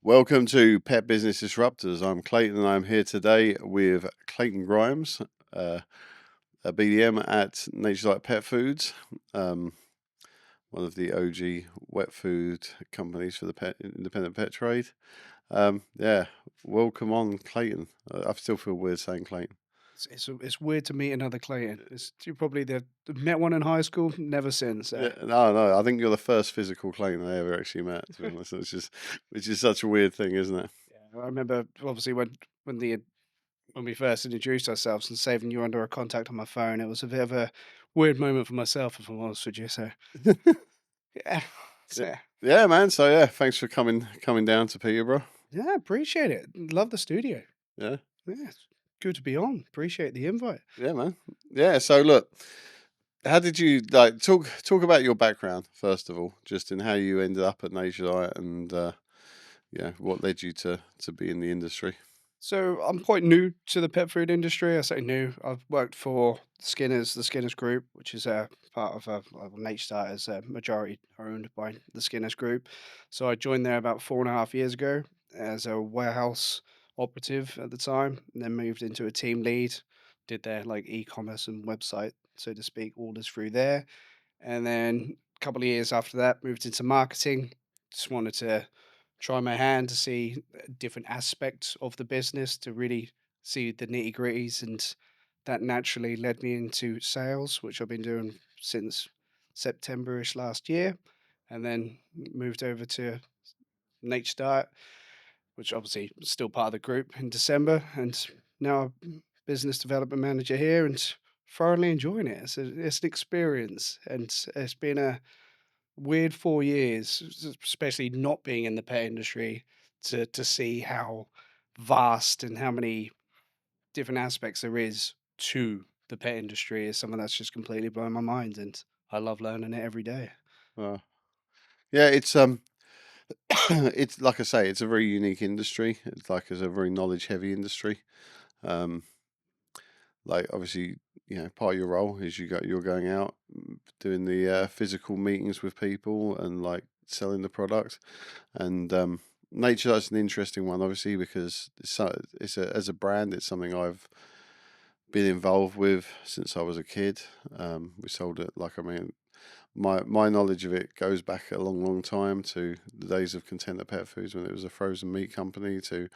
Welcome to Pet Business Disruptors. I'm Clayton and I'm here today with Clayton Grimes, uh, a BDM at Naturediet Pet Foods, um, one of the OG wet food companies for the independent pet trade. Yeah, welcome on, Clayton. I still feel weird saying Clayton. It's weird to meet another Clayton. You're probably the met one in high school, never since. Yeah, no, I think you're the first physical Clayton I ever actually met, to be honest. Which is such a weird thing, isn't it? Yeah, I remember obviously when the when we first introduced ourselves and saving you under a contact on my phone. It was a bit of a weird moment for myself, if I'm honest with you. So yeah, Yeah, so yeah, man. So yeah, thanks for coming down to Peterborough. yeah, appreciate it. Love the studio. Yeah. Yeah, it's good to be on. Appreciate the invite. Yeah, man. Yeah. So look, how did you like talk about your background first of all, just in how you ended up at Nature Diet and yeah, what led you to be in the industry? So I'm quite new to the pet food industry. I say new. I've worked for the Skinners Group, which is a part of Nature Start is majority owned by the Skinners Group. So I joined there about 4.5 years ago as a warehouse operative at the time, and then moved into a team lead. Did their like e-commerce and website, so to speak, orders through there. And then a couple of years after that, moved into marketing. Just wanted to try my hand to see different aspects of the business to really see the nitty gritties. And that naturally led me into sales, which I've been doing since September-ish last year. And then moved over to Nature Diet, which obviously is still part of the group in December. And now I'm business development manager here and thoroughly enjoying it. It's an experience, and it's been a weird 4 years, especially not being in the pet industry, to see how vast and how many different aspects there is to the pet industry is something that's just completely blown my mind, and I love learning it every day. Uh, yeah, it's it's like I say, it's a very unique industry. It's a very knowledge heavy industry. Um, like obviously, part of your role is you're going out doing the physical meetings with people and like selling the product. And nature that's an interesting one, obviously, because as a brand, it's something I've been involved with since I was a kid. We sold it my knowledge of it goes back a long, long time to the days of Content Pet Foods when it was a frozen meat company to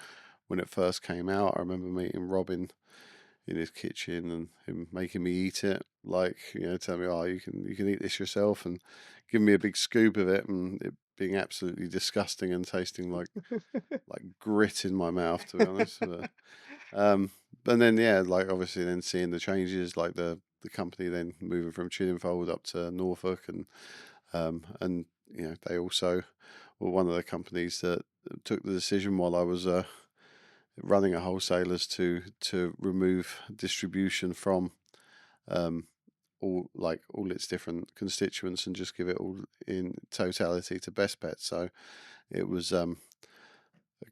when it first came out. I remember meeting Robin in his kitchen and him making me eat it, like telling me, "Oh, you can eat this yourself," and giving me a big scoop of it, and it being absolutely disgusting and tasting like grit in my mouth, to be honest. Um, and then yeah, like obviously then seeing the changes, like the company then moving from Chiddingfold up to Norfolk, and they also were one of the companies that took the decision while I was running at wholesalers to remove distribution from um, all its different constituents and just give it all in totality to Best Bet. So it was a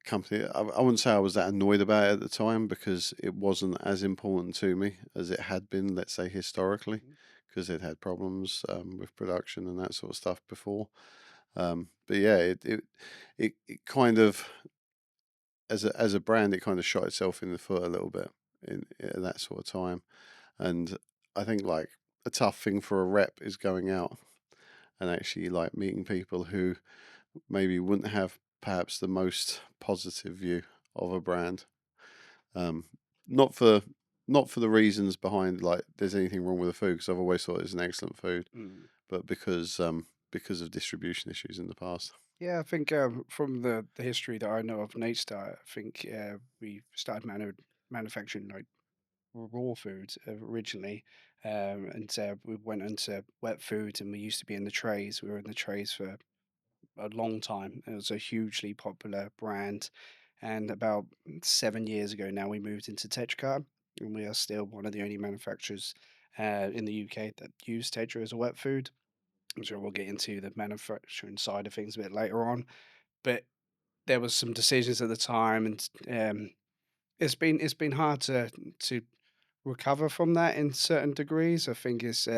company. I wouldn't say I was that annoyed about it at the time because it wasn't as important to me as it had been, let's say historically, because it had problems with production and that sort of stuff before. But yeah, it kind of as a brand, it kind of shot itself in the foot a little bit in that sort of time. And I think like a tough thing for a rep is going out and actually like meeting people who maybe wouldn't have perhaps the most positive view of a brand. Um, not for not for the reasons behind like there's anything wrong with the food because I've always thought it's an excellent food, Mm. but because of distribution issues in the past. Yeah, I think from the history that I know of Nate Star, I think we started manufacturing like raw food originally, and we went into wet foods, and we used to be in the trays. We were in the trays for a long time. It was a hugely popular brand, and about 7 years ago now, we moved into Tetra, and we are still one of the only manufacturers in the UK that use Tetra as a wet food. I'm sure we'll get into the manufacturing side of things a bit later on, but there was some decisions at the time, and it's been hard to recover from that in certain degrees. I think it's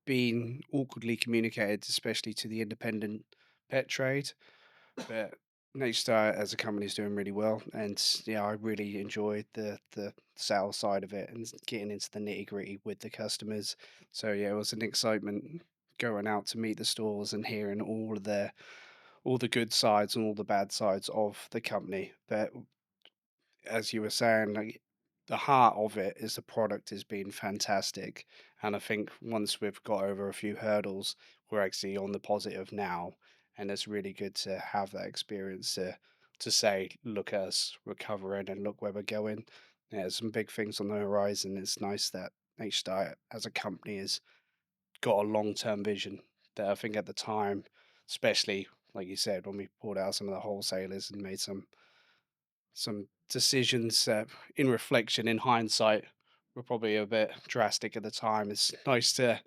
been awkwardly communicated, especially to the independent pet trade. But Nature Diet as a company is doing really well, and yeah, I really enjoyed the sales side of it and getting into the nitty gritty with the customers. So yeah, it was an excitement going out to meet the stores and hearing all the good sides and all the bad sides of the company. But as you were saying, like the heart of it is the product has been fantastic. And I think once we've got over a few hurdles, we're actually on the positive now. And it's really good to have that experience to say, look at us recovering and look where we're going. Yeah, there's some big things on the horizon. It's nice that H Diet as a company has got a long term vision that I think at the time, especially like you said, when we pulled out some of the wholesalers and made some decisions in reflection, in hindsight, were probably a bit drastic at the time. It's nice to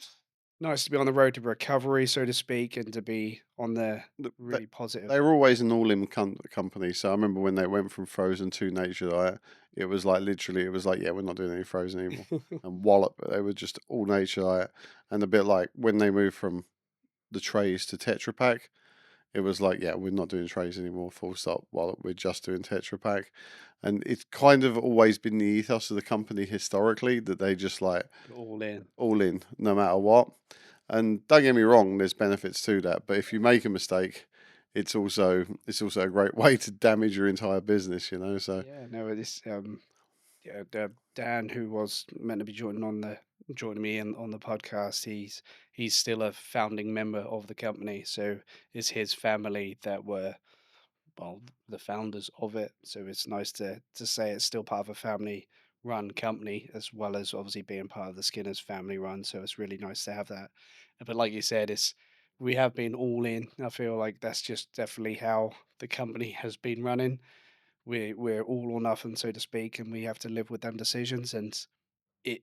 be on the road to recovery, so to speak, and to be on the Th- They, really positive. they were always an all-in company. So I remember when they went from frozen to nature diet, it was like literally, it was like, yeah, we're not doing any frozen anymore. And wallop, they were just all nature diet. And a bit like when they moved from the trays to Tetra Pak, it was like, yeah, we're not doing trays anymore, full stop. While we're just doing Tetra Pak, and it's kind of always been the ethos of the company historically that they just like All in. all in, no matter what. And don't get me wrong, there's benefits to that. But if you make a mistake, it's also a great way to damage your entire business, you know. So Yeah, no, this yeah, Dan, who was meant to be joining me in on the podcast, he's still a founding member of the company. So it's his family that were well, the founders of it. So it's nice to say it's still part of a family run company as well as obviously being part of the Skinners family run. So it's really nice to have that. But like you said, it's we have been all in. I feel like that's just definitely how the company has been running. We're all or nothing, so to speak, and we have to live with them decisions. And it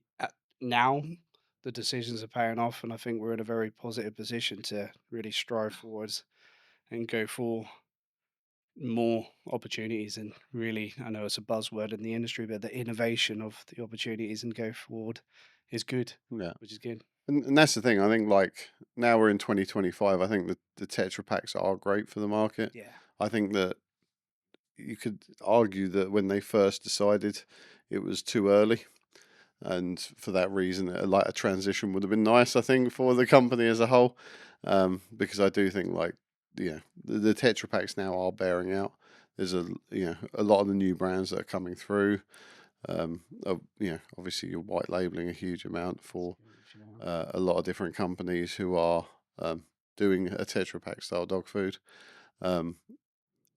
now the decisions are paying off, and I think we're in a very positive position to really strive forwards and go for more opportunities and really I know it's a buzzword in the industry, but the innovation of the opportunities and go forward is good, yeah, which is good. and that's the thing. I think like now we're in 2025. I think the Tetra Paks are great for the market. Yeah. I think that you could argue that when they first decided, it was too early. And for that reason, like a transition would have been nice, I think, for the company as a whole, because I do think like the Tetra Paks now are bearing out. There's a lot of the new brands that are coming through. Obviously you're white labeling a huge amount for Huge amount. a lot of different companies who are doing a Tetra Pak style dog food. Um,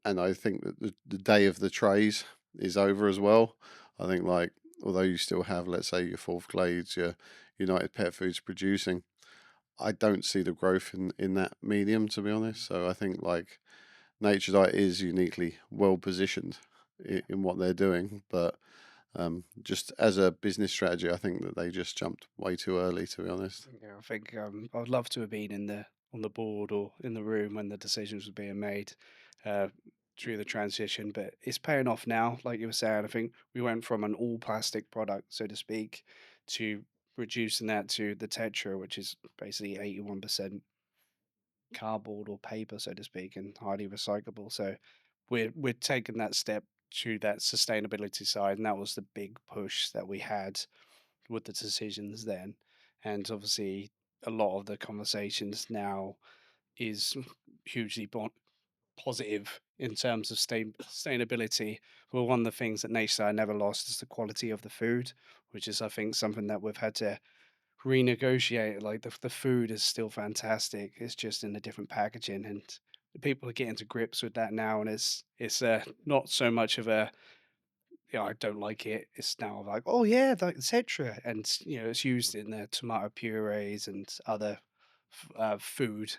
and I think that the day of the trays is over as well. I think like although you still have, let's say, your Fourth Glades, your United Pet Foods producing, I don't see the growth in that medium, to be honest. So I think like Nature Diet is uniquely well positioned Yeah. in what they're doing, but just as a business strategy, I think that they just jumped way too early, to be honest. Yeah, I think I'd love to have been in the on the board or in the room when the decisions were being made uh, through the transition, but it's paying off now. Like you were saying, I think we went from an all plastic product, so to speak, to reducing that to the Tetra, which is basically 81% cardboard or paper, so to speak, and highly recyclable. So we're taking that step to that sustainability side, and that was the big push that we had with the decisions then. And obviously, a lot of the conversations now is hugely positive in terms of sustainability. Well, one of the things that Nation never lost is the quality of the food, which is, I think, something that we've had to renegotiate. Like the food is still fantastic. It's just in a different packaging, and people are getting to grips with that now. And it's not so much of a I don't like it. It's now like oh yeah, like etc. And it's used in the tomato purees and other food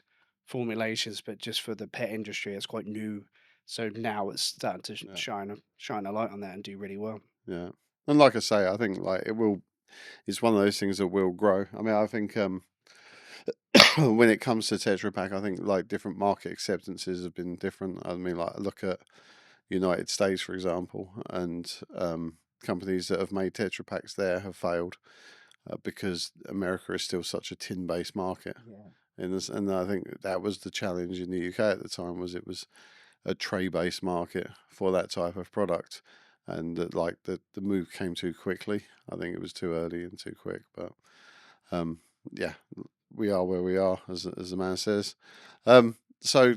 formulations, but just for the pet industry, it's quite new. So now it's starting to Yeah, shine a light on that and do really well. yeah. And like I say, I think like it will. It's one of those things that will grow. I mean, I think when it comes to Tetra Pak, I think like different market acceptances have been different. I mean, like look at United States, for example, and companies that have made Tetra Paks there have failed because America is still such a tin-based market. Yeah. And I think that was the challenge in the UK at the time was it was a tray based market for that type of product, and that like the move came too quickly. I think it was too early and too quick, but um, yeah, we are where we are, as the man says. So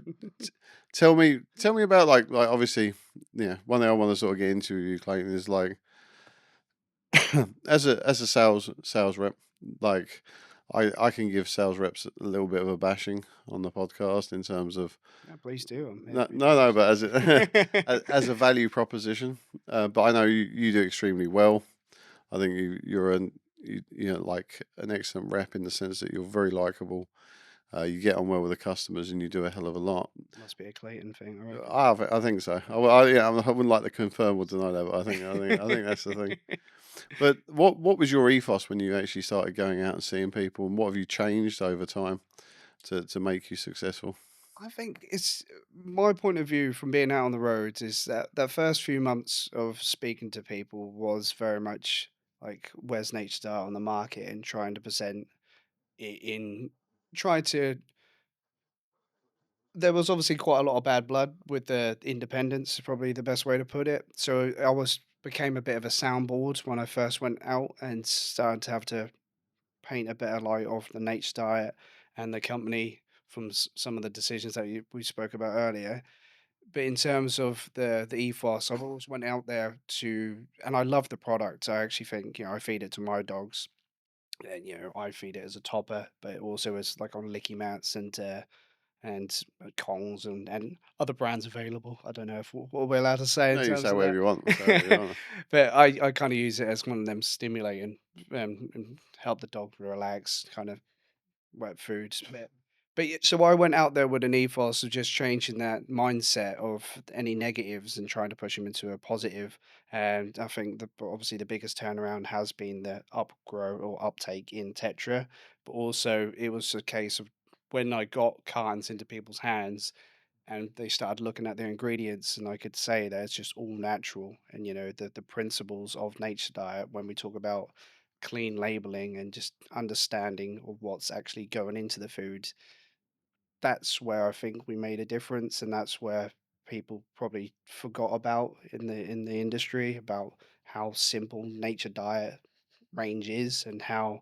tell me about like obviously, yeah. One thing I want to sort of get into with you, Clayton, is like as a sales rep, like I can give sales reps a little bit of a bashing on the podcast in terms of Yeah, please do. I'm here no, for your no, no, ears. but as as a value proposition, but I know you do extremely well. I think you're you know like an excellent rep in the sense that you're very likable. You get on well with the customers, and you do a hell of a lot. Must be a Clayton thing, I reckon. I think so. Yeah, I wouldn't like to confirm or deny that, but I think that's the thing. But what was your ethos when you actually started going out and seeing people, and what have you changed over time to make you successful? I think it's my point of view from being out on the roads is that that first few months of speaking to people was very much like where's Nature Star on the market and trying to present it in try to there was obviously quite a lot of bad blood with the independents, is probably the best way to put it. So I was became a bit of a soundboard when I first went out and started to have to paint a better light of the Nature diet and the company from some of the decisions that we spoke about earlier. But in terms of the ethos, I've always went out there to, and I love the product. I actually think I feed it to my dogs, and I feed it as a topper, but also as like on licky mats and Kongs and other brands available. I don't know if what we're allowed to say in No, you say terms of whatever that, you want. Say whatever you want. but I kind of use it as one of them stimulating and help the dog relax kind of wet foods. So I went out there with an ethos of just changing that mindset of any negatives and trying to push them into a positive. And I think obviously the biggest turnaround has been the upgrow or uptake in Tetra, but also it was a case of when I got cartons into people's hands and they started looking at their ingredients and I could say that it's just all natural and the principles of nature diet when we talk about clean labeling and just understanding of what's actually going into the food, that's where I think we made a difference, and that's where people probably forgot about in the industry about how simple nature diet range is and how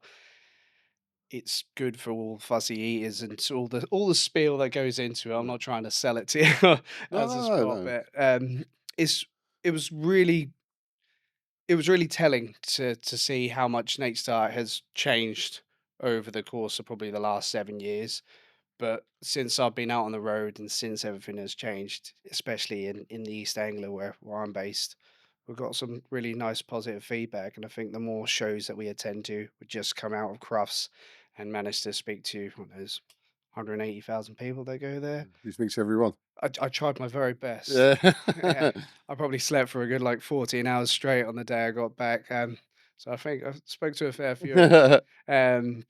it's good for all fussy eaters and so all the spiel that goes into it. I'm Yeah. not trying to sell it to you No, as a no, no, spot, no. but it's it was really it was really telling to see how much Nate Starr has changed over the course of probably the last 7 years. But since I've been out on the road and since everything has changed, especially in the East Anglia where I'm based, we've got some really nice positive feedback. And I think the more shows that we attend to, we just come out of Crufts and manage to speak to what those 180,000 people that go there. You speak to everyone. I tried my very best. Yeah. Yeah, I probably slept for a good like 14 hours straight on the day I got back. So I think I spoke to a fair few of them. Um,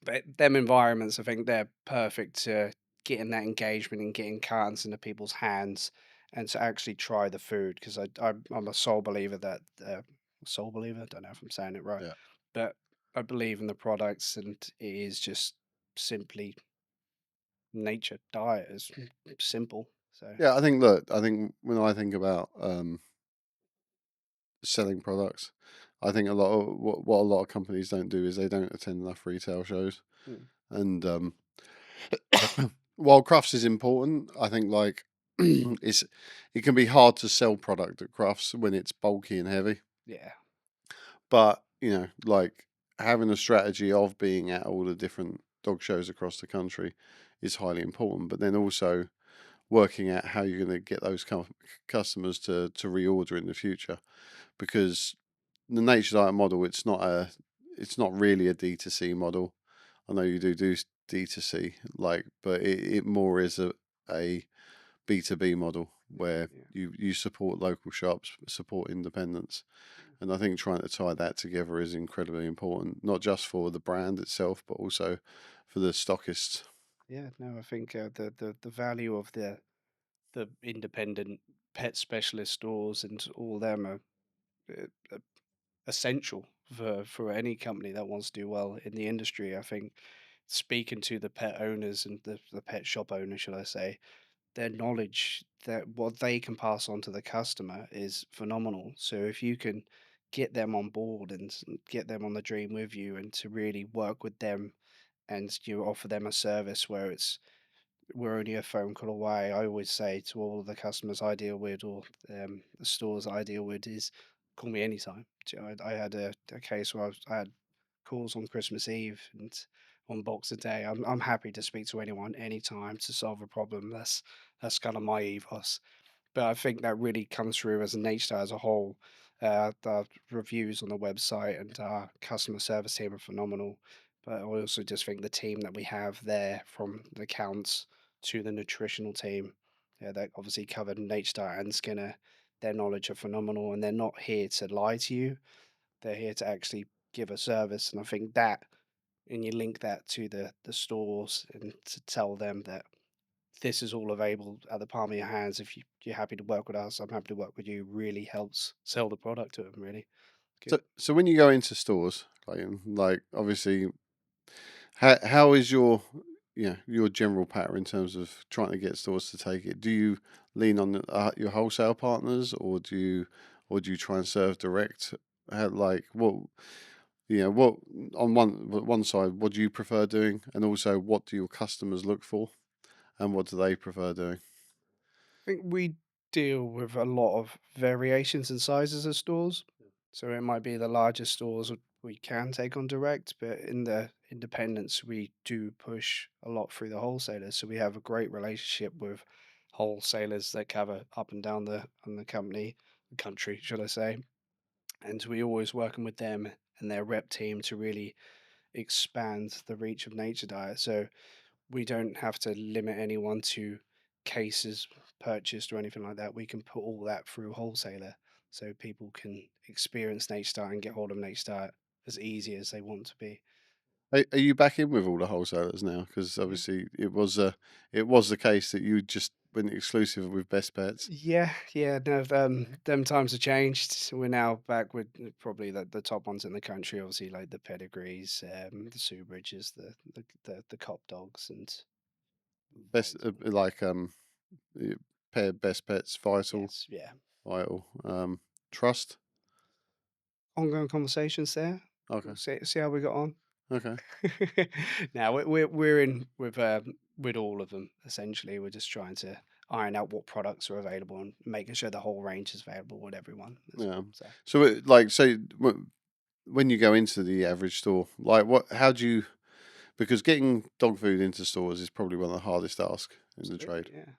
but them environments, I think they're perfect to getting that engagement and getting cartons into people's hands and to actually try the food because I'm a sole believer that sole believer. I don't know if I'm saying it right, Yeah. but I believe in the products and it is just simply nature diet. It's simple. So Yeah, I think look, I think when I think about selling products, I think a lot of what a lot of companies don't do is they don't attend enough retail shows. mm, And while crafts is important, I think like it can be hard to sell product at crafts when it's bulky and heavy. yeah, But like having a strategy of being at all the different dog shows across the country is highly important. But then also working out how you're going to get those customers to reorder in the future, because the nature diet model, it's not really a D2C model. I know you do D2C, like, but it more is a B2B model where yeah. you support local shops, support independents. And I think trying to tie that together is incredibly important, not just for the brand itself, but also for the stockists. Yeah, no, I think the value of the independent pet specialist stores and all them are uh, essential for any company that wants to do well in the industry. I think speaking to the pet owners and the pet shop owners, should I say, their knowledge, that what they can pass on to the customer is phenomenal. So if you can get them on board and get them on the dream with you, and to really work with them, and you offer them a service where it's we're only a phone call away. I always say to all of the customers I deal with, or the stores I deal with, is call me anytime. I had a case where I had calls on Christmas Eve and on Boxer Day. I'm happy to speak to anyone anytime to solve a problem. That's kind of my ethos. But I think that really comes through as a nature as a whole. The reviews on the website and our customer service team are phenomenal. But I also just think the team that we have there, from the accounts to the nutritional team, yeah, that obviously covered Nature and Skinner, their knowledge are phenomenal, and they're not here to lie to you. They're here to actually give a service. And I think that, and you link that to the stores, and to tell them that this is all available at the palm of your hands. If you're happy to work with us, I'm happy to work with you, really helps sell the product to them, really. So Good. so when you go into stores, like obviously, how is your your general pattern in terms of trying to get stores to take it? Do you lean on your wholesale partners, or do you try and serve direct? How, like what what on one side, what do you prefer doing, and also what do your customers look for, and what do they prefer doing? I think we deal with a lot of variations in sizes of stores. So it might be the largest stores we can take on direct, but in the independents, we do push a lot through the wholesalers. So we have a great relationship with wholesalers that cover up and down the the country, should I say. And we always working with them and their rep team to really expand the reach of Nature Diet. So we don't have to limit anyone to cases purchased or anything like that. We can put all that through wholesaler, so people can experience Nature Diet and get hold of Nature Diet as easy as they want to be. Are you back in with all the wholesalers now? Because Yeah. obviously it was the case that you just went exclusive with Best Pets. Yeah, no, them times have changed. We're now back with probably the top ones in the country, obviously, like the Pedigrees, the Suebridges, the Cop Dogs, and Best Vital. like uh, pair Best Pets, Vital, Yes, yeah. Vital, Trust. Ongoing conversations there. Okay, We'll see how we got on. okay, Now we're in with all of them essentially. We're just trying to iron out what products are available and making sure the whole range is available with everyone as yeah. well. So So when you go into the average store, like what? How do you? Because getting dog food into stores is probably one of the hardest tasks in the absolutely, trade. yeah.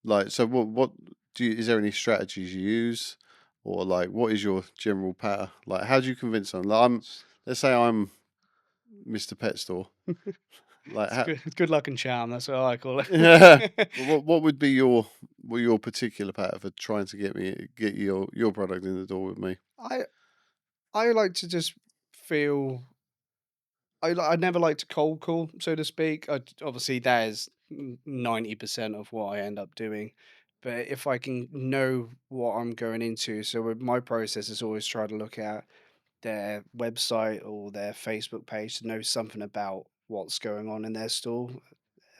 Like, so what do you? Is there any strategies you use, or like what is your general pattern? Like, how do you convince someone? Like, let's say I'm Mr. Pet Store. Like, It's how, good luck and charm. That's what I call yeah. it. What would be your particular pattern for trying to get your product in the door with me? I I like to just feel I never like to cold call, so to speak. Obviously, that is 90% of what I end up doing. But if I can know what I'm going into, so with my process is always try to look at their website or their Facebook page to know something about what's going on in their store.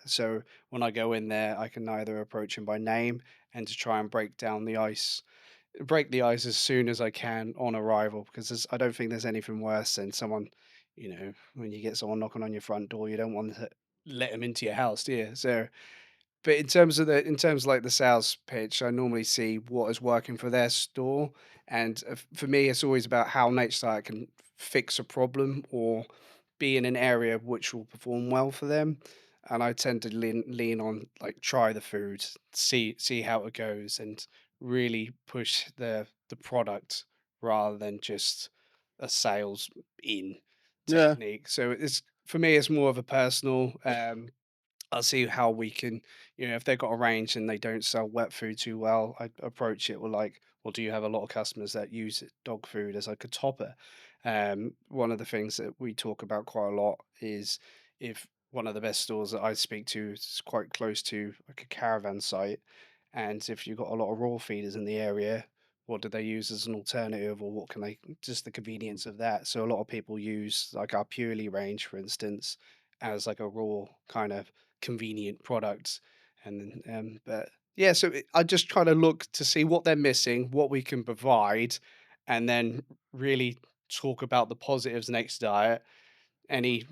So when I go in there, I can either approach them by name, and to try and break the ice as soon as I can on arrival, because I don't think there's anything worse than someone, when you get someone knocking on your front door, you don't want to let them into your house, do you? So but in terms of like the sales pitch, I normally see what is working for their store, and for me, it's always about how Natesite can fix a problem or be in an area which will perform well for them. And I tend to lean on like try the food, see how it goes, and really push the product rather than just a sales in Yeah, technique. So it's for me, it's more of a personal. I'll see how we can, if they've got a range and they don't sell wet food too well, I approach it with like, well, do you have a lot of customers that use dog food as like a topper? One of the things that we talk about quite a lot is, if one of the best stores that I speak to is quite close to like a caravan site, and if you've got a lot of raw feeders in the area, what do they use as an alternative, or what can they, just the convenience of that? So a lot of people use like our purely range, for instance, as like a raw kind of convenient product. And then, but Yeah, so I just try to look to see what they're missing, what we can provide, and then really talk about the positives next diet. Any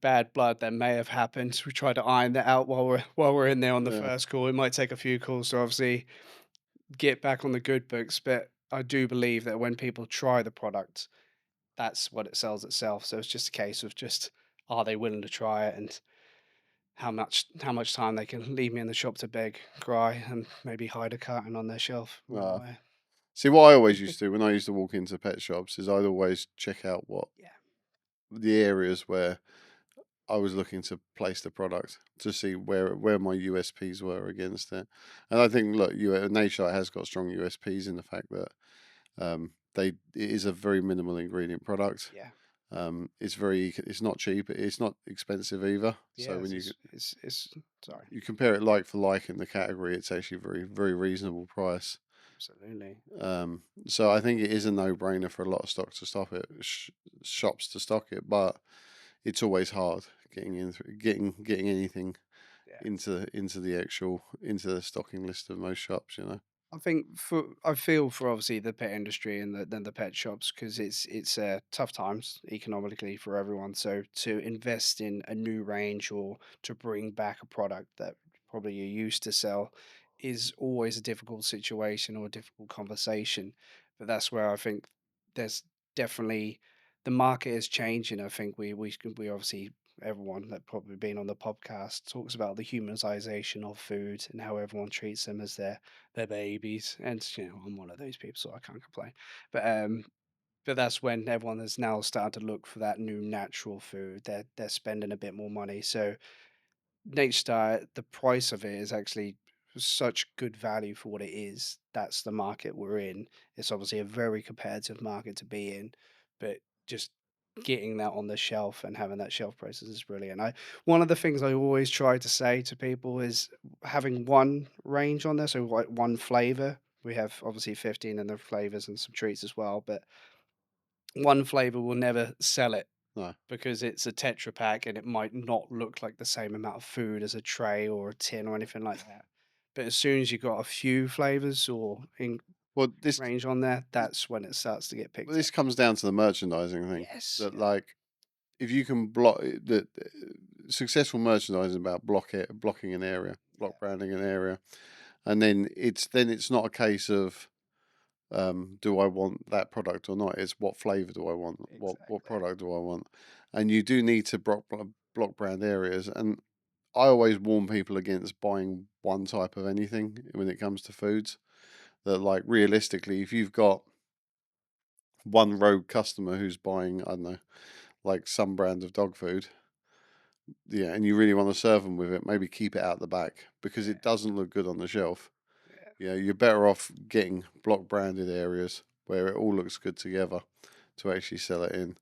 bad blood that may have happened, we try to iron that out while we're in there on the Yeah. first call. It might take a few calls to obviously get back on the good books, but I do believe that when people try the product, that's what it sells itself. So it's just a case of just are they willing to try it and how much time they can leave me in the shop to beg, cry, and maybe hide a carton on their shelf Uh, somewhere. See, what I always used to do when I used to walk into pet shops is I'd always check out what Yeah, the areas where I was looking to place the product to see where my USPs were against it. And I think, look, Nature has got strong USPs in the fact that it is a very minimal ingredient product. yeah, It's not cheap. It's not expensive either. So yeah. when It's sorry, you compare it like for like in the category, it's actually very reasonable price. absolutely. So I think it is a no-brainer for a lot of stocks to stop it, shops to stock it, but it's always hard getting anything Yeah. into the actual into the stocking list of most shops. I feel for obviously the pet industry and then the pet shops because it's tough times economically for everyone. So to invest in a new range or to bring back a product that probably you used to sell is always a difficult situation or a difficult conversation. But that's where I think there's definitely the market is changing. I think we obviously everyone that probably been on the podcast talks about the humanization of food and how everyone treats them as their babies. And I'm one of those people, so I can't complain. But that's when everyone is now starting to look for that new natural food. They're spending a bit more money. So Nature Diet, the price of it is actually such good value for what it is. That's the market we're in. It's obviously a very competitive market to be in, but just getting that on the shelf and having that shelf presence is brilliant. One of the things I always try to say to people is having one range on there, so like one flavor. We have obviously 15 in the flavors and some treats as well, but one flavor will never sell it No, because it's a Tetra Pak and it might not look like the same amount of food as a tray or a tin or anything like that. But as soon as you've got a few flavors or in well range on there, that's when it starts to get picked up. this comes down to the merchandising thing. Yes. That like if you can block the successful merchandising is about blocking an area, Yeah. block branding an area, and then it's not a case of do I want that product or not? It's what flavor do I want? What Exactly. product do I want? And you do need to block brand areas. And I always warn people against buying one type of anything when it comes to foods. That like realistically, if you've got one rogue customer who's buying, I don't know, like some brand of dog food, yeah, and you really want to serve them with it, maybe keep it out the back because Yeah. it doesn't look good on the shelf. Yeah. Yeah, you're better off getting block branded areas where it all looks good together to actually sell it in.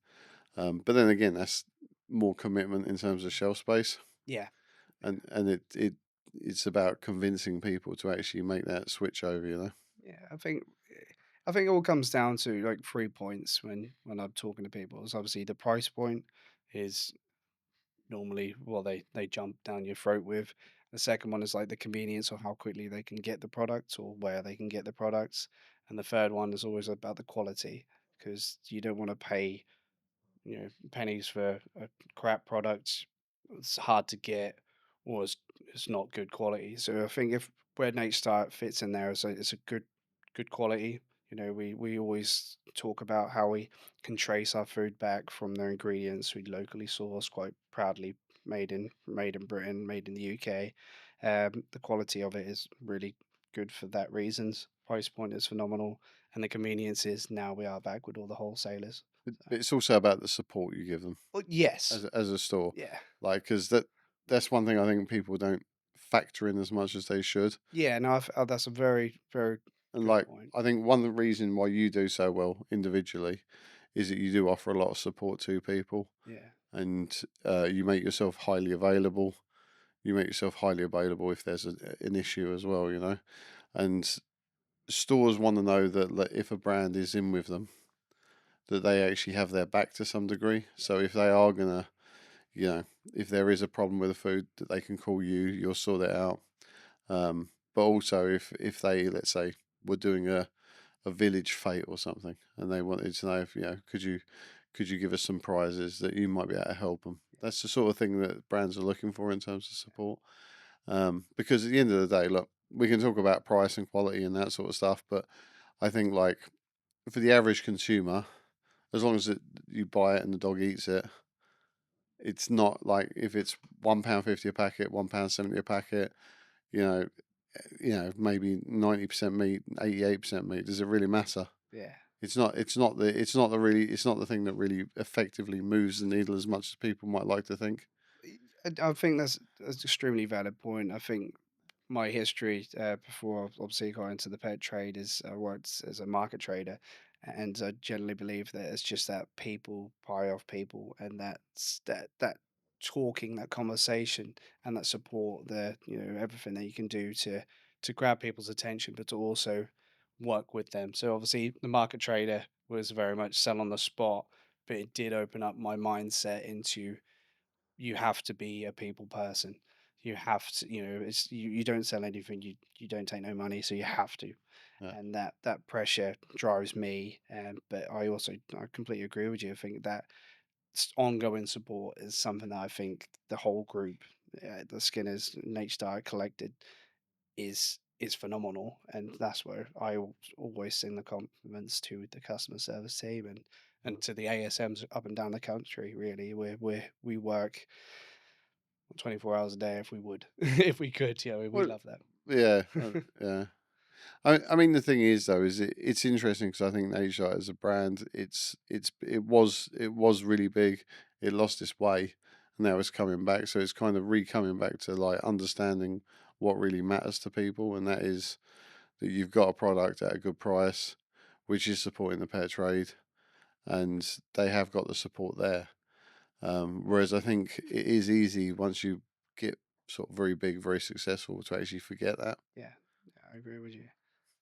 But then again, that's more commitment in terms of shelf space, Yeah. Yeah. and it's about convincing people to actually make that switch over. Yeah. I think it all comes down to like 3 points when I'm talking to people. Is obviously the price point is normally well they jump down your throat with. The second one is like the convenience of how quickly they can get the product or where they can get the products. And the third one is always about the quality because you don't want to pay pennies for a crap product. It's hard to get or it's not good quality. So I think if where Nate Start fits in there is it's a good quality. We always talk about how we can trace our food back from their ingredients we locally source, quite proudly made in Britain, made in the UK. The quality of it is really good for that reasons. Price point is phenomenal, and the convenience is now we are back with all the wholesalers. So, It's also about the support you give them well, yes, as a store, yeah, like because that's one thing I think people don't factor in as much as they should. yeah. No, that's a very very And good like point. I think one of the reason why you do so well individually is that you do offer a lot of support to people, Yeah, and you make yourself highly available. You make yourself highly available if there's an issue as well, and stores want to know that like, if a brand is in with them, that they actually have their back to some degree. yeah, So if they are gonna, you know, if there is a problem with the food, that they can call you, you'll sort it out. but also if they, let's say, were doing a village fete or something, and they wanted to know if could you give us some prizes that you might be able to help them. That's the sort of thing that brands are looking for in terms of support. Because at the end of the day, look, we can talk about price and quality and that sort of stuff, but I think like for the average consumer, as long as you buy it and the dog eats it, it's not like if it's £1.50 a packet, £1.70 a packet. You know, maybe 90% meat, 88% meat. Does it really matter? Yeah. It's not. It's not the thing that really effectively moves the needle as much as people might like to think. I think that's an extremely valid point. I think my history before I obviously got into the pet trade is I worked as a market trader, and I generally believe that it's just that people buy off people, and that talking, that conversation, and that support, the everything that you can do to grab people's attention, but to also work with them. So obviously, the market trader was very much sell on the spot, but it did open up my mindset into you have to be a people person. You have to, you don't sell anything, you don't take no money, so you have to. Yeah. And that pressure drives me. But I completely agree with you. I think that ongoing support is something that I think the whole group, the Skinners, Nature Diet Collected, is phenomenal, and that's where always sing the compliments to the customer service team and to the ASMs up and down the country. Really, we work 24 hours a day if we would, if we could. Yeah, we Well, love that. yeah, yeah. I mean, the thing is though, is it's interesting because I think Asia as a brand, it was really big. It lost its way, and now it's coming back. So it's kind of coming back to like understanding what really matters to people, and that is that you've got a product at a good price, which is supporting the pet trade, and they have got the support there. Whereas I think it is easy once you get sort of very big, very successful to actually forget that. Yeah, yeah, I agree with you.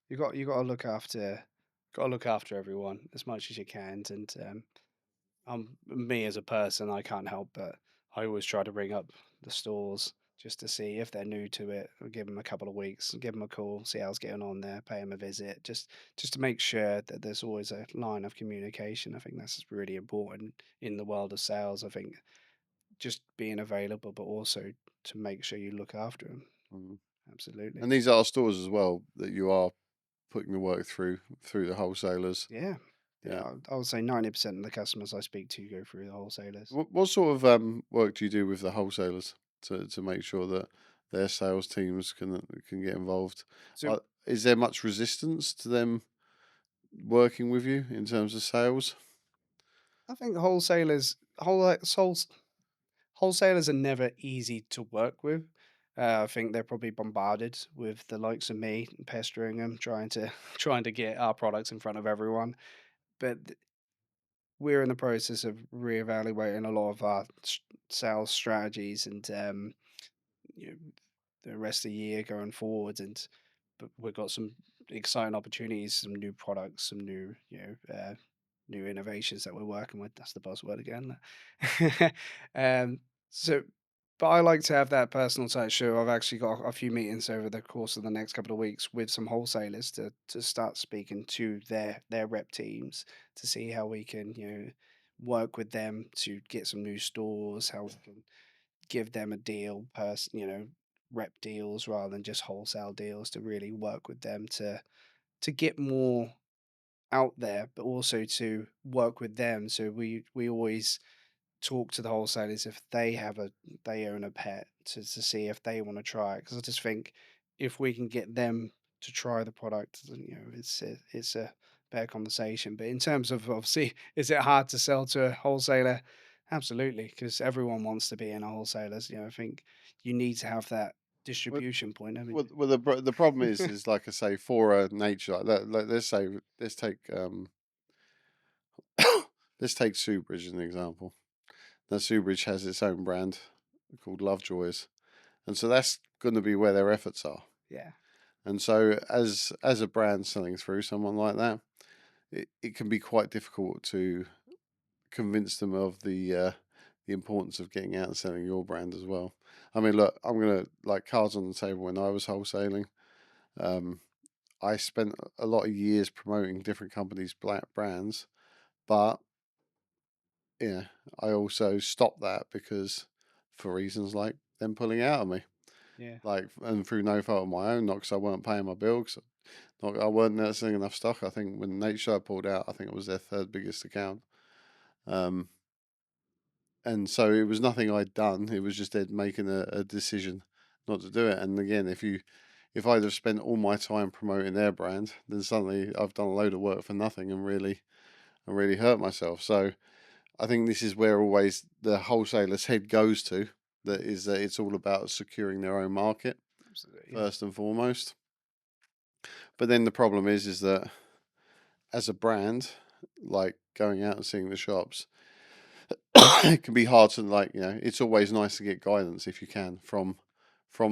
You got to look after, everyone as much as you can. And me as a person, I can't help but I always try to ring up the stores just to see if they're new to it. I'll give them a couple of weeks, give them a call, see how it's getting on there, pay them a visit, just to make sure that there's always a line of communication. I think that's really important in the world of sales. I think just being available, but also to make sure you look after them. Mm. Absolutely. And these are stores as well that you are putting the work through the wholesalers. Yeah. Yeah. Yeah. I would say 90% of the customers I speak to go through the wholesalers. What sort of work do you do with the wholesalers to make sure that their sales teams can get involved? So Is there much resistance to them working with you in terms of sales? I think wholesalers are never easy to work with. I think they're probably bombarded with the likes of me pestering them, trying to trying to get our products in front of everyone. But we're in the process of reevaluating a lot of our sales strategies and you know, the rest of the year going forward. And but we've got some exciting opportunities, some new products, some new new innovations that we're working with. That's the buzzword again. um, so, but I like to have that personal touch. So I've actually got a few meetings over the course of the next couple of weeks with some wholesalers to start speaking to their rep teams to see how we can work with them to get some new stores, how we can give them a deal, rep deals rather than just wholesale deals, to really work with them to get more out there, but also to work with them. So we always talk to the wholesalers if they own a pet to see if they want to try it. Because I just think if we can get them to try the product, then, it's a better conversation. But in terms of obviously, is it hard to sell to a wholesaler? Absolutely, because everyone wants to be in a wholesalers. I think you need to have that Well, distribution point, haven't well, the problem you? is like I say, for a nature like that, like, let's take let's take Subridge as an example. Now Subridge has its own brand called Lovejoys, and so that's going to be where their efforts are. Yeah, And so as a brand selling through someone like that, it can be quite difficult to convince them of the importance of getting out and selling your brand as well. I mean, look, I'm gonna like cards on the table when I was wholesaling. Um, I spent a lot of years promoting different companies' black brands, but yeah, I also stopped that because for reasons like them pulling out of me, Yeah. like and through no fault of my own, not because I weren't paying my bills, not I weren't selling enough stock. I think when Nature pulled out, I think it was their third biggest account. Um, and so it was nothing I'd done. It was just Ed making a decision not to do it. And again, if I'd have spent all my time promoting their brand, then suddenly I've done a load of work for nothing and really hurt myself. So I think this is where always the wholesaler's head goes to. That is that it's all about securing their own market Absolutely. Yeah. first and foremost. But then the problem is that as a brand, like going out and seeing the shops, it can be hard to like it's always nice to get guidance if you can from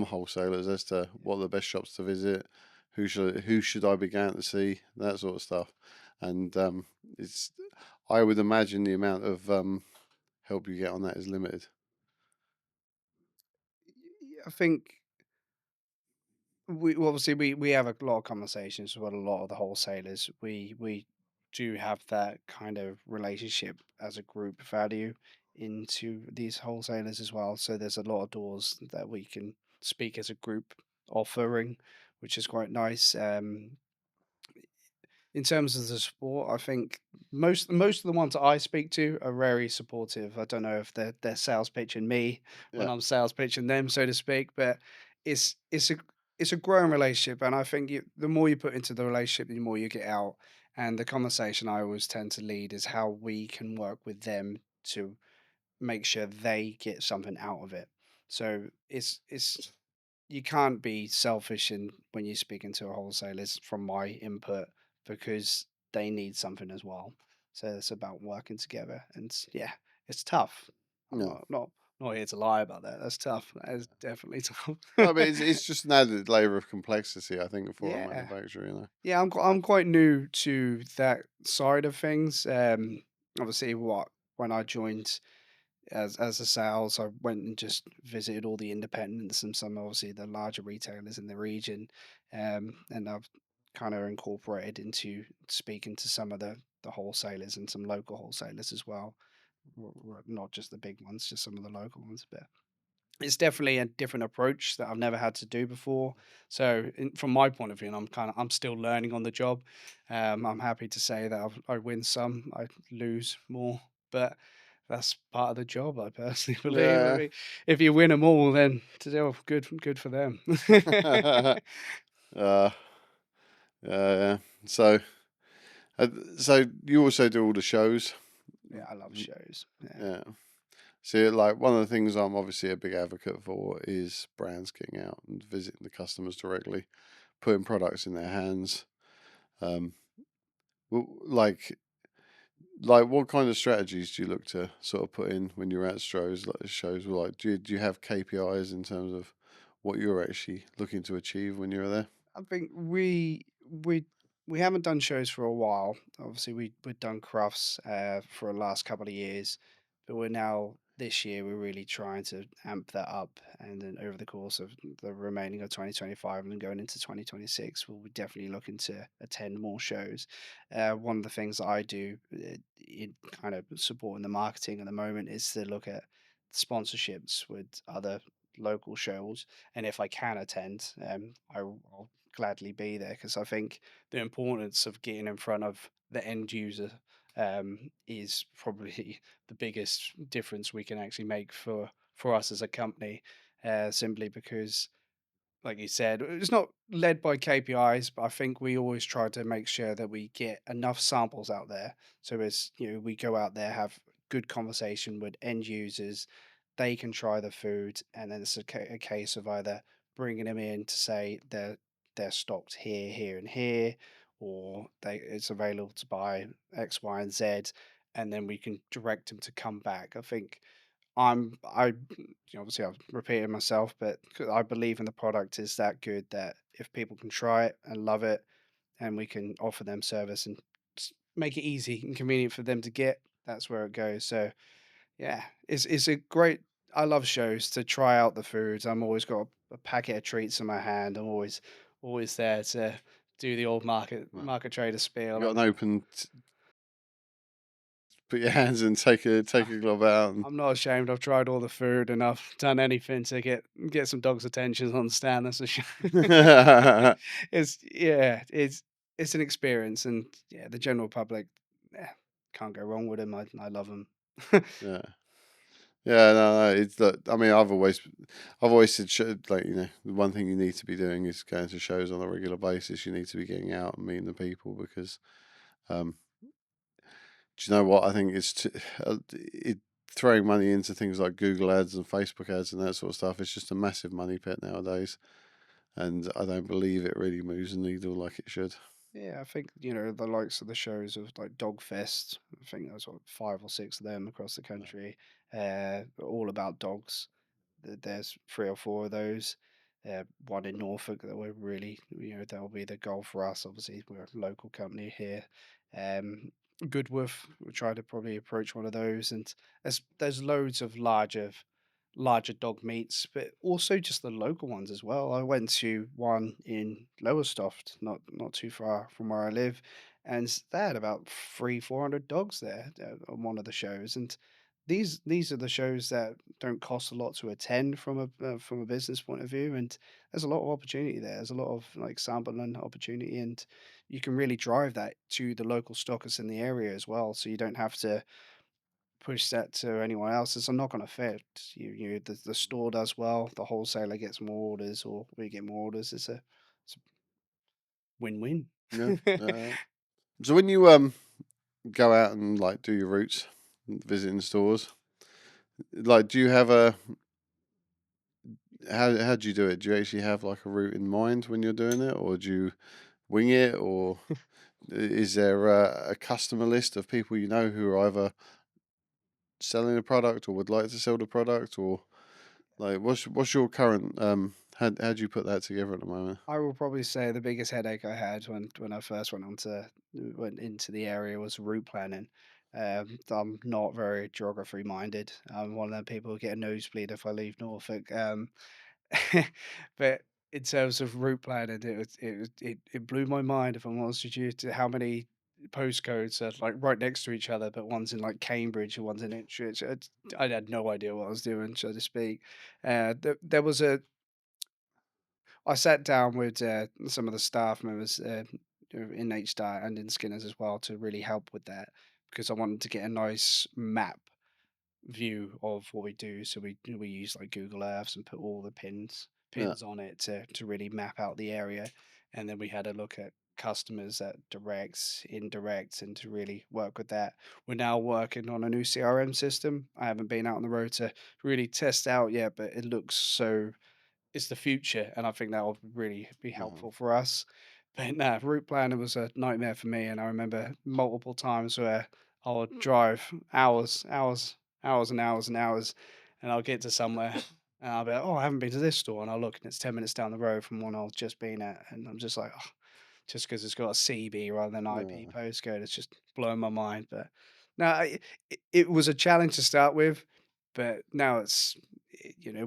wholesalers as to Yeah. what are the best shops to visit, who should I be going to see, that sort of stuff. And it's I would imagine the amount of help you get on that is limited. I think we well, obviously we have a lot of conversations with a lot of the wholesalers. We do have that kind of relationship as a group value into these wholesalers as well. So there's a lot of doors that we can speak as a group offering, which is quite nice. In terms of the support, I think most of the ones that I speak to are very supportive. I don't know if they're sales pitching me when Yeah, I'm sales pitching them, so to speak, but it's it's a growing relationship, and I think the more you put into the relationship, the more you get out. And the conversation I always tend to lead is how we can work with them to make sure they get something out of it. So it's you can't be selfish in when you're speaking to a wholesaler from my input because they need something as well. So it's about working together, and yeah, it's tough. I'm no, not here to lie about that. That's tough. That is definitely tough. no, but it's just an added layer of complexity, I think, for a Yeah, manufacturer. yeah. I'm quite new to that side of things. Obviously, what when I joined as a sales, I went and just visited all the independents and some obviously the larger retailers in the region, and I've kind of incorporated into speaking to some of the wholesalers and some local wholesalers as well, not just the big ones, just some of the local ones. But it's definitely a different approach that I've never had to do before. So, from my point of view, I'm still learning on the job. I'm happy to say that I win some, I lose more, but that's part of the job. I personally believe. I Yeah. mean, if you win them all, then good for them. uh, yeah. So, uh, so you also do all the shows. Yeah, I love Mm, shows. Yeah, yeah. See, like one of the things I'm obviously a big advocate for is brands getting out and visiting the customers directly, putting products in their hands. Um, w- like, like what kind of strategies do you look to sort of put in when you're at shows? Like, do you have KPIs in terms of what you're actually looking to achieve when you're there? I think we haven't done shows for a while. Obviously, we've done crafts for the last couple of years, but we're now this year we're really trying to amp that up. And then over the course of the remaining of 2025 and then going into 2026, we'll be definitely looking to attend more shows. One of the things that I do in kind of supporting the marketing at the moment is to look at sponsorships with other local shows, and if I can attend, I'll gladly be there because I think the importance of getting in front of the end user is probably the biggest difference we can actually make for us as a company. Simply because, like you said, it's not led by KPIs, but I think we always try to make sure that we get enough samples out there. So as we go out there, have good conversation with end users, they can try the food, and then it's a case of either bringing them in to say they're stocked here, here, and here, or it's available to buy X, Y, and Z, and then we can direct them to come back. I think obviously I've repeated myself, but I believe in the product is that good that if people can try it and love it, and we can offer them service and make it easy and convenient for them to get, that's where it goes. So yeah, it's a great. I love shows to try out the foods. I'm always got a packet of treats in my hand. I'm always always there to do the old Right. market trader You spiel. got And an open, put your hands and take a glove out and I'm not ashamed. I've tried all the food and I've done anything to get some dogs' attention on the stand. That's for sure. It's yeah, it's an experience, and yeah, the general public, yeah, can't go wrong with them. I love them. yeah. Yeah, no, no, it's that. I mean, I've always said, like, the one thing you need to be doing is going to shows on a regular basis. You need to be getting out and meeting the people because, um, do you know what? I think throwing money into things like Google ads and Facebook ads and that sort of stuff. It's just a massive money pit nowadays, and I don't believe it really moves the needle like it should. Yeah, I think the likes of the shows of like Dog Fest. I think there's what 5 or 6 of them across the country, all about dogs. There's 3 or 4 of those. One in Norfolk that we're really, that'll be the goal for us. Obviously, we're a local company here. Um, Goodworth, we'll try to probably approach one of those, and there's loads of larger dog meets, but also just the local ones as well. I went to one in Lowestoft, not too far from where I live, and they had about 300-400 dogs there on one of the shows. And these are the shows that don't cost a lot to attend from a business point of view, and there's a lot of opportunity there. There's a lot of like sampling opportunity, and you can really drive that to the local stockers in the area as well. So you don't have to push that to anyone else. It's a knock-on effect. The store does well, the wholesaler gets more orders, or we get more orders. It's a win-win. Yeah. So when you go out and like do your routes, visiting stores, like, do you have a how do you do it? Do you actually have like a route in mind when you're doing it, or do you wing it, or is there a customer list of people you know who are either selling a product or would like to sell the product, or like what's your current how do you put that together at the moment? I will probably say the biggest headache I had when I first went into the area was route planning. I'm not very geography minded. I'm one of them people who get a nosebleed if I leave Norfolk. But in terms of route planning, it blew my mind, if I'm honest with you, to how many postcodes are like right next to each other, but one's in like Cambridge and one's in Ipswich. I had no idea what I was doing, so to speak. There was a I sat down with some of the staff members in HDAR and in Skinners as well to really help with that, because I wanted to get a nice map view of what we do. So we use like Google Earths and put all the Yeah, pins on it to really map out the area, and then we had a look at customers at directs, indirects, and to really work with that. We're now working on a new CRM system. I haven't been out on the road to really test out yet, but it looks so it's the future, and I think that will really be uh, helpful for us. But nah, route planning was a nightmare for me, and I remember multiple times where I would drive hours and hours and hours, and I'll get to somewhere and I'll be like, "Oh, I haven't been to this store," and I'll look and it's 10 minutes down the road from one I've just been at, and I'm just like, "Oh," just because it's got a CB rather than IP uh, postcode, it's just blowing my mind. But no, it was a challenge to start with, but now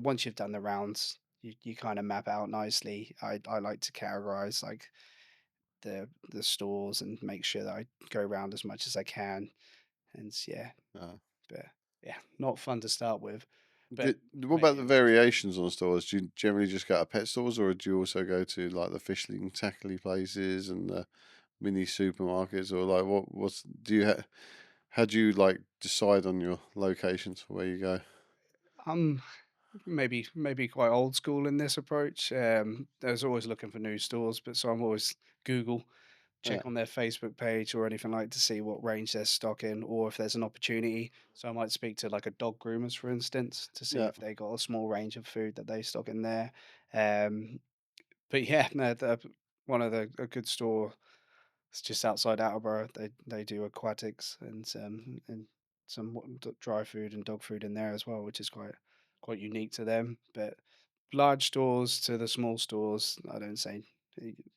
once you've done the rounds, you kind of map out nicely. I like to categorize like the stores and make sure that I go around as much as I can. And yeah, uh. but yeah, not fun to start with, but What make about the it interesting. variations on stores? Do you generally just go to pet stores, or do you also go to like the fishing tackly places and the mini supermarkets, or like what's do you how do you like decide on your locations for where you go? I'm maybe quite old school in this approach. I was always looking for new stores, but so I'm always Google, Yeah, check on their Facebook page or anything like to see what range they're stocking or if there's an opportunity. So I might speak to like a dog groomers, for instance, to see yeah, if they got a small range of food that they stock in there. Um, but yeah, no, one of a good store. It's just outside Attleborough. They do aquatics and some dry food and dog food in there as well, which is quite unique to them. But large stores to the small stores, I don't say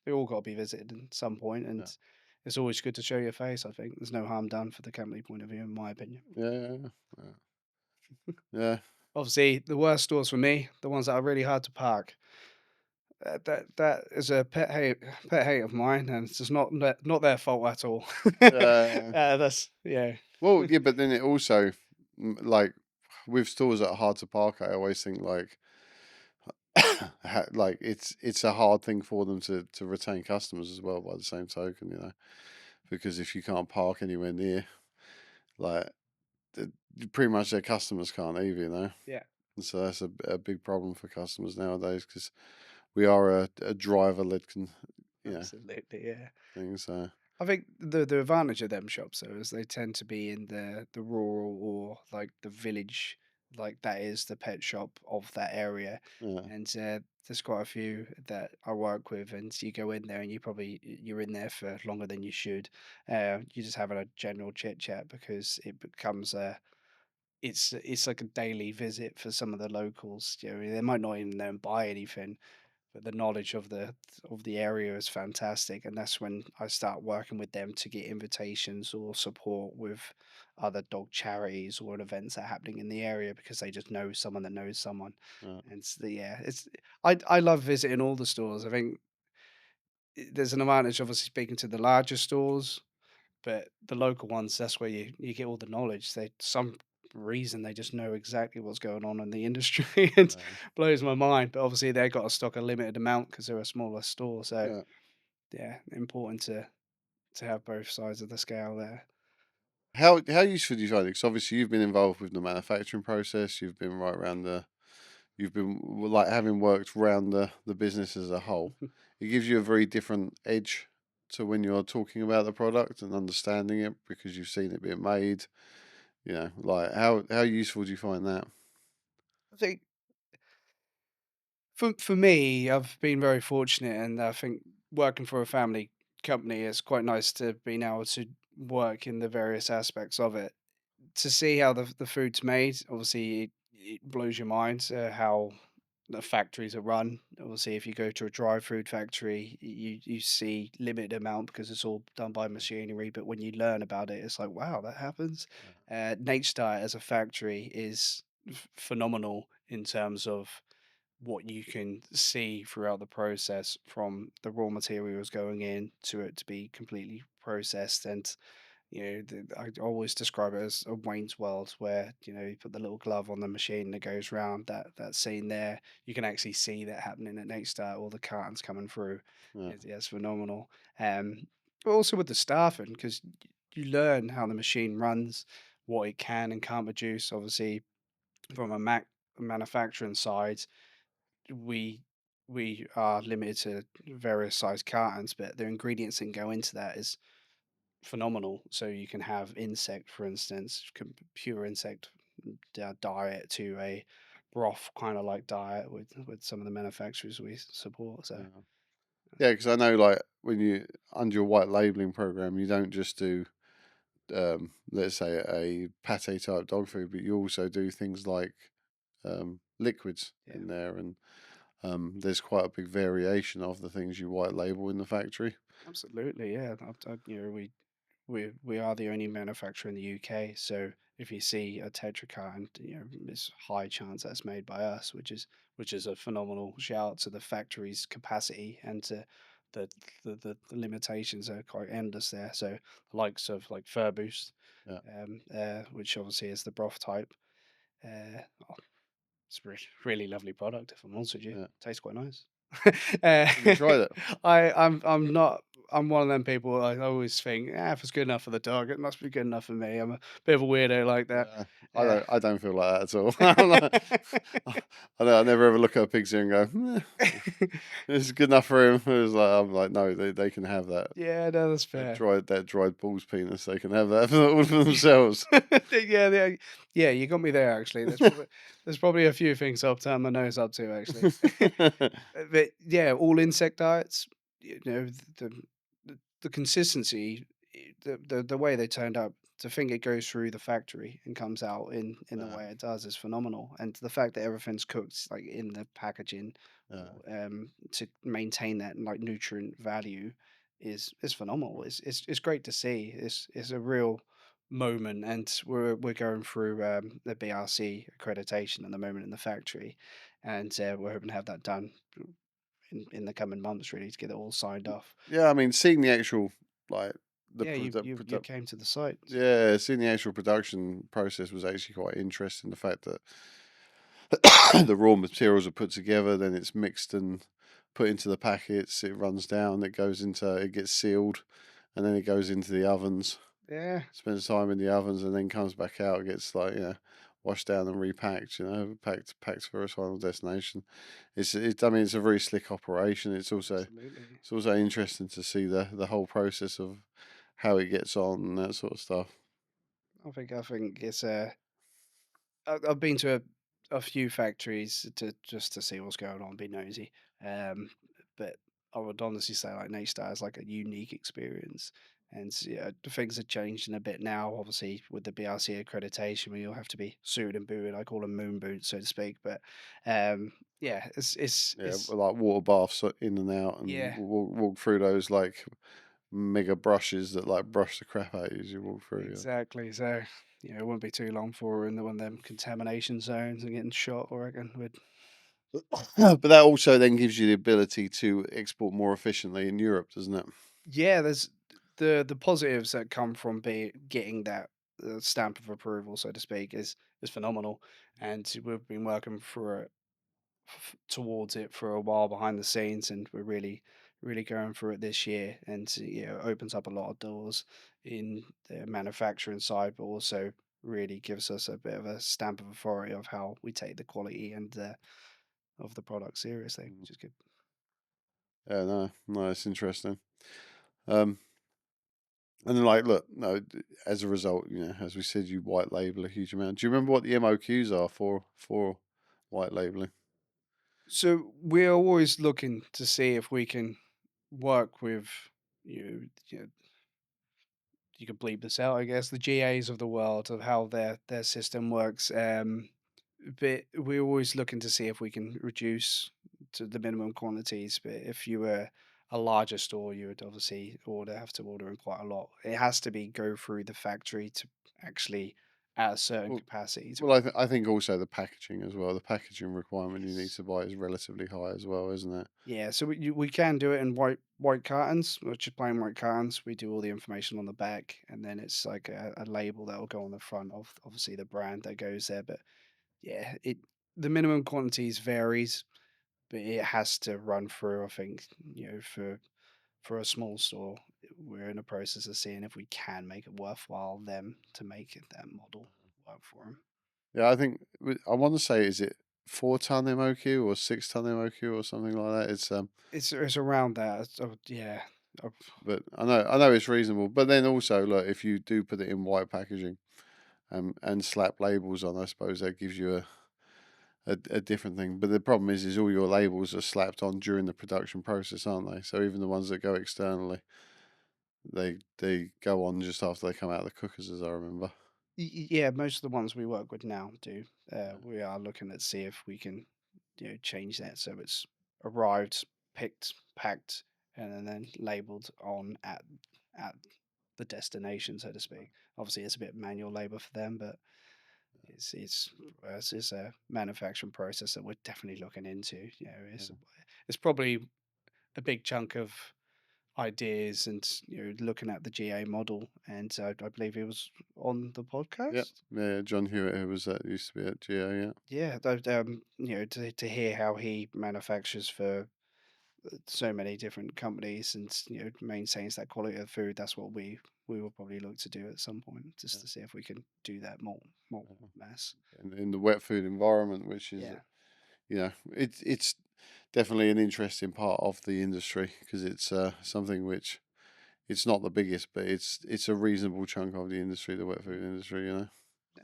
they all got to be visited at some point, and yeah, it's always good to show your face. I think there's no harm done for the company point of view, in my opinion. yeah, yeah, yeah, yeah. Obviously, the worst stores for me, the ones that are really hard to park. That is a pet hate of mine, and it's just not their fault at all. Uh, That's yeah. well, yeah, but then it also like with stores that are hard to park, I always think like like it's a hard thing for them to retain customers as well. By the same token, because if you can't park anywhere near, like the, pretty much their customers can't either. Yeah, And so that's a big problem for customers nowadays because we are a driver led, absolutely, yeah. thing. So I think the advantage of them shops though is they tend to be in the rural or like the village, like that is the pet shop of that area, yeah, and there's quite a few that I work with, and you go in there and you're in there for longer than you should. You're just having a general chit chat because it becomes a it's like a daily visit for some of the locals. You know, they might not even know and buy anything, but the knowledge of the area is fantastic, and that's when I start working with them to get invitations or support with other dog charities or events that are happening in the area because they just know someone that knows someone. yeah, And it's I love visiting all the stores. I think there's an advantage obviously speaking to the larger stores, but the local ones, that's where you get all the knowledge. They some reason they just know exactly what's going on in the industry and yeah. blows my mind. But obviously they've got to stock a limited amount because they're a smaller store. So Yeah. yeah, important to have both sides of the scale there. How useful do you find it? Because obviously you've been involved with the manufacturing process. You've been right around You've been like having worked around the business as a whole. It gives you a very different edge to when you're talking about the product and understanding it because you've seen it being made. Like how useful do you find that? I think for me, I've been very fortunate, and I think working for a family company is quite nice to being able to work in the various aspects of it to see how the food's made. Obviously, it blows your mind how the factories are run. Obviously, if you go to a dry food factory, you see limited amount because it's all done by machinery. But when you learn about it, it's like, wow, that happens. Nature Diet as a factory is phenomenal in terms of what you can see throughout the process from the raw materials going in to it to be completely processed and I always describe it as a Wayne's World, where you put the little glove on the machine that goes round. That scene there, you can actually see that happening at Next Star. All the cartons coming through, Yeah, it's phenomenal. But also with the staffing, because you learn how the machine runs, what it can and can't produce. Obviously, from a manufacturing side, we we are limited to various size cartons, but the ingredients that go into that is phenomenal. So you can have insect, for instance, pure insect diet to a broth kind of like diet with some of the manufacturers we support. So yeah, yeah. Because I know like when you under your white labeling program, you don't just do let's say a pate type dog food, but you also do things like liquids yeah, in there, and there's quite a big variation of the things you white label in the factory. absolutely, yeah. We are the only manufacturer in the UK, so if you see a Tetra carton, it's high chance that's made by us, which is a phenomenal shout to the factory's capacity and to the the limitations are quite endless there. So the likes of like Fur Boost, Yeah, which obviously is the broth type, uh, it's a really lovely product, if I'm honest with you. yeah. Tastes quite nice. Uh, Have you tried it? I'm not I'm one of them people I always think, if it's good enough for the dog, it must be good enough for me. I'm a bit of a weirdo like that. Yeah, I Uh, don't feel like that at all. I'm like, I never ever look at a pig's ear and go, "This is good enough for him." I'm like, no, they can have that. yeah, no, that's fair. That dried bull's penis. They can have that all for themselves. Yeah, yeah, you got me there actually. There's probably a few things I'll turn my nose up to actually. But yeah, all insect diets, the the consistency, the way they turned out, to think it goes through the factory and comes out in the Yeah, way it does is phenomenal. And the fact that everything's cooked like in the packaging, yeah, to maintain that like nutrient value is phenomenal. It's great to see. It's a real moment, and we're going through the BRC accreditation at the moment in the factory, and we're hoping to have that done in the coming months really to get it all signed off. Yeah, I mean, seeing the actual like the Yeah, you came to the site. yeah, seeing the actual production process was actually quite interesting. The fact that the raw materials are put together, then it's mixed and put into the packets. It runs down, it gets sealed, and then it goes into the ovens. Yeah, Spends time in the ovens, and then comes back out. It gets like washed down and repacked. Packed for a final destination. I mean, it's a very slick operation. absolutely. It's also interesting to see the whole process of how it gets on and that sort of stuff. I think it's I've been to a few factories to just to see what's going on, be nosy. Um, but I would honestly say like Nate Star is like a unique experience. And yeah, the things have changed in a bit now, obviously with the BRC accreditation, where you'll have to be suited and booted. I call them moon boots, so to speak. But yeah, Yeah, it's like water baths in and out, and yeah, walk through those like mega brushes that like brush the crap out of you as you walk through. exactly. So it wouldn't be too long for we're in the one of them contamination zones and getting shot. I reckon with Yeah, but that also then gives you the ability to export more efficiently in Europe, doesn't it? yeah, there's the positives that come from getting that stamp of approval, so to speak, is phenomenal, and we've been working for towards it for a while behind the scenes, and we're really going for it this year, and it opens up a lot of doors in the manufacturing side, but also really gives us a bit of a stamp of authority of how we take the quality and of the product seriously, Mm. which is good. Yeah, no, it's interesting. Um, and then like, look, no, as a result, as we said, you white label a huge amount. Do you remember what the MOQs are for white labeling? So we're always looking to see if we can work with you can bleep this out, I guess, the GAs of the world of how their system works. But we're always looking to see if we can reduce to the minimum quantities. But if you were a larger store, you would obviously have to order in quite a lot. It has to be go through the factory to actually at a certain Well, capacity to well, actually. I think also the packaging as well. The packaging requirement you need Yes. to buy is relatively high as well, isn't it? Yeah, so we can do it in white cartons, which is plain white cartons. We do all the information on the back, and then it's like a label that will go on the front of obviously the brand that goes there. But yeah, it the minimum quantities varies, but it has to run through. I think for a small store, we're in the process of seeing if we can make it worthwhile them to make that model work for them. Yeah, I think I want to say, is it 4 ton MOQ or 6 ton MOQ or something like that? It's around that. Yeah. uh, But I know it's reasonable. But then also, look, if you do put it in white packaging, and slap labels on, I suppose that gives you a different thing. But the problem is all your labels are slapped on during the production process, aren't they? So even the ones that go externally, they go on just after they come out of the cookers, as I remember. Yeah, most of the ones we work with now do. Yeah, We are looking at see if we can, change that so it's arrived, picked, packed, and then labeled on at the destination, so to speak. Obviously, it's a bit manual labor for them, but it's a manufacturing process that we're definitely looking into. yeah, It's probably a big chunk of ideas and looking at the GA model, and I believe he was on the yeah, podcast. yeah. John Hewitt, who was that used to be at GO, yeah. Yeah, to hear how he manufactures for so many different companies and maintains that quality of food, that's what we will probably look to do at some point, just Yeah. to see if we can do that more mass. In the wet food environment, which is Yeah. it's definitely an interesting part of the industry because it's something which it's not the biggest, but it's a reasonable chunk of the industry, the wet food industry.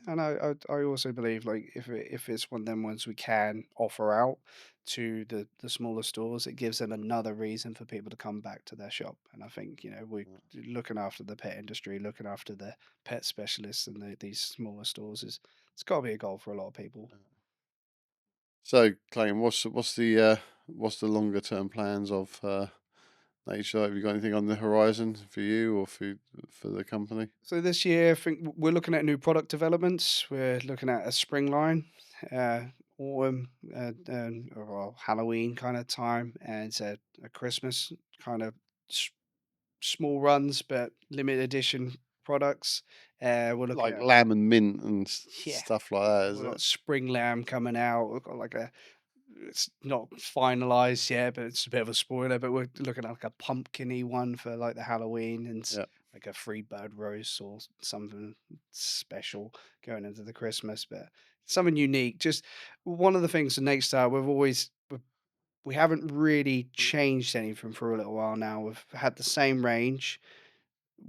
And I also believe like if it's one of them ones we can offer out to the smaller stores, it gives them another reason for people to come back to their shop. And I think we looking after the pet industry, looking after the pet specialists and these smaller stores is it's got to be a goal for a lot of people. So, Clayton, what's the longer term plans of Nature? Have you got anything on the horizon for you or for the company? So this year, I think we're looking at new product developments. We're looking at a spring line. autumn or Halloween kind of time, and a Christmas kind of s- small runs but limited edition products. We're looking Like at lamb and mint and yeah, stuff like that, is we've got it? spring lamb coming out. We've got like a it's not finalized yet, but it's a bit of a spoiler. But we're looking at like a pumpkin-y one for like the Halloween and Yeah. like a free bird roast or something special going into the Christmas. But something unique. Just one of the things in Nate Star, we haven't really changed anything for a little while now. We've had the same range.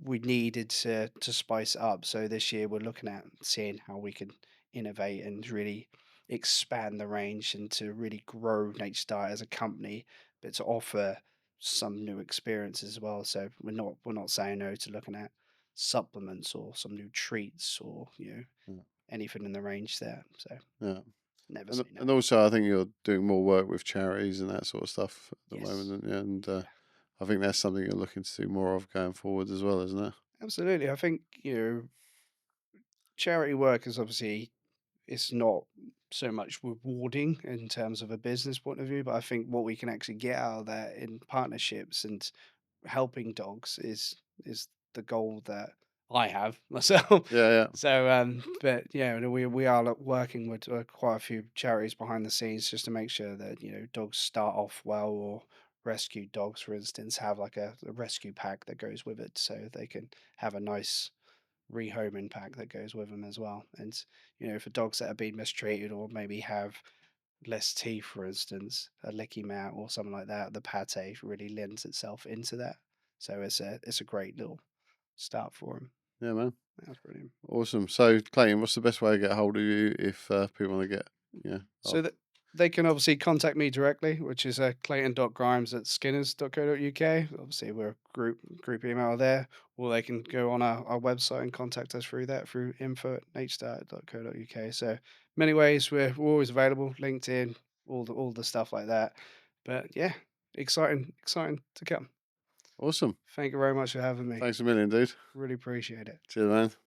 We needed to spice it up. So this year we're looking at seeing how we can innovate and really expand the range and to really grow Nature Diet as a company, but to offer some new experiences as well. So we're not saying no to looking at supplements or some new treats or Yeah. anything in the range there. So Yeah. never And say no. and also, I think you're doing more work with charities and that sort of stuff at the Yes. moment, and Yeah. I think that's something you're looking to do more of going forward as well, isn't it? Absolutely. I think charity work is obviously it's not so much rewarding in terms of a business point of view, but I think what we can actually get out of that in partnerships and helping dogs is the goal that I have myself. Yeah, yeah, So, but yeah, no, we are working with quite a few charities behind the scenes just to make sure that dogs start off well, or rescued dogs, for instance, have like a rescue pack that goes with it, so they can have a nice rehoming pack that goes with them as well. And for dogs that have been mistreated or maybe have less teeth, for instance, a licky mat or something like that, the pate really lends itself into that. So it's a great little start for them. yeah, man. That's brilliant. Awesome. So, Clayton, what's the best way to get hold of you if people want to get, yeah, So that they can obviously contact me directly, which is clayton.grimes at skinners.co.uk. Obviously, we're a group email there, or they can go on our website and contact us through that, through info@hstart.co.uk. So many ways we're always available, LinkedIn, all the stuff like that. But yeah, exciting to come. awesome. Thank you very much for having me. Thanks a million, dude. Really appreciate it. Cheers, man.